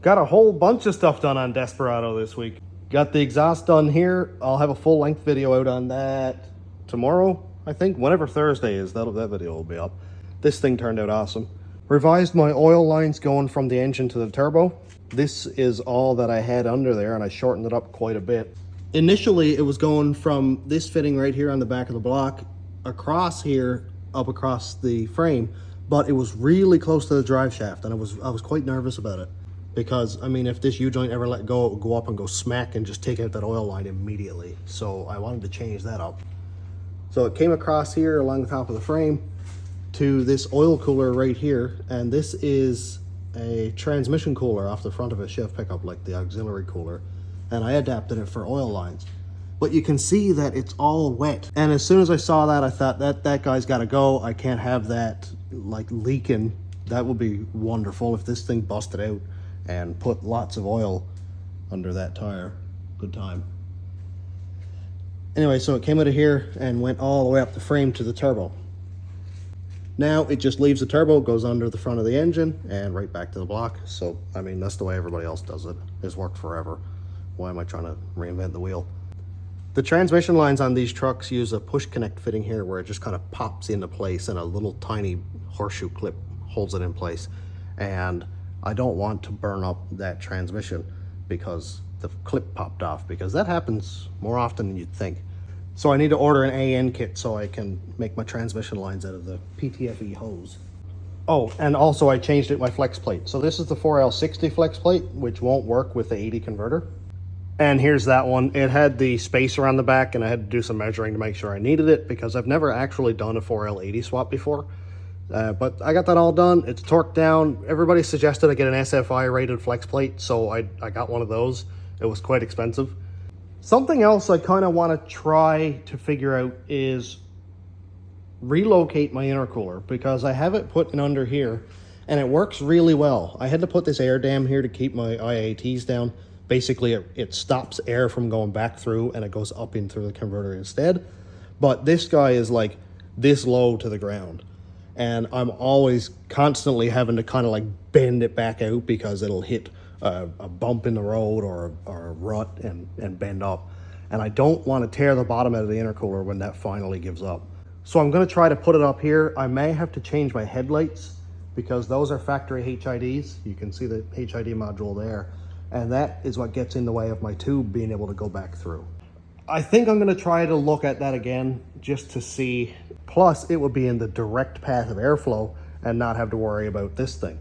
Got a whole bunch of stuff done on Desperado this week. Got the exhaust done here. I'll have a full-length video out on that tomorrow, I think. Whenever Thursday is, that video will be up. This thing turned out awesome. Revised my oil lines going from the engine to the turbo. This is all that I had under there, and I shortened it up quite a bit. Initially, it was going from this fitting right here on the back of the block across here, up across the frame, but it was really close to the drive shaft, and I was quite nervous about it. Because, I mean, if this U-joint ever let go, it would go up and go smack and just take out that oil line immediately. So I wanted to change that up. So it came across here along the top of the frame to this oil cooler right here. And this is a transmission cooler off the front of a Chev pickup, like the auxiliary cooler. And I adapted it for oil lines. But you can see that it's all wet. And as soon as I saw that, I thought that guy's got to go. I can't have that like leaking. That would be wonderful if this thing busted out and put lots of oil under that tire. Good time. Anyway, so it came out of here and went all the way up the frame to the turbo. Now it just leaves the turbo, goes under the front of the engine and right back to the block. So, I mean, that's the way everybody else does it. It's worked forever. Why am I trying to reinvent the wheel? The transmission lines on these trucks use a push connect fitting here where it just kind of pops into place and a little tiny horseshoe clip holds it in place. And I don't want to burn up that transmission because the clip popped off, because that happens more often than you'd think. So I need to order an AN kit so I can make my transmission lines out of the PTFE hose. Oh, and also I changed my flex plate. So this is the 4L60 flex plate, which won't work with the 80 converter. And here's that one. It had the spacer on the back, and I had to do some measuring to make sure I needed it because I've never actually done a 4L80 swap before. But I got that all done. It's torqued down. Everybody suggested I get an SFI rated flex plate, so I got one of those. It was quite expensive. Something else I kind of want to try to figure out is relocate my intercooler, because I have it put in under here and it works really well. I had to put this air dam here to keep my IATs down. Basically, it stops air from going back through and it goes up in through the converter instead. But this guy is like this low to the ground. And I'm always constantly having to kind of like bend it back out because it'll hit a bump in the road or a rut and bend up. And I don't want to tear the bottom out of the intercooler when that finally gives up. So I'm going to try to put it up here. I may have to change my headlights because those are factory HIDs. You can see the HID module there. And that is what gets in the way of my tube being able to go back through. I think I'm going to try to look at that again just to see. Plus, it would be in the direct path of airflow and not have to worry about this thing.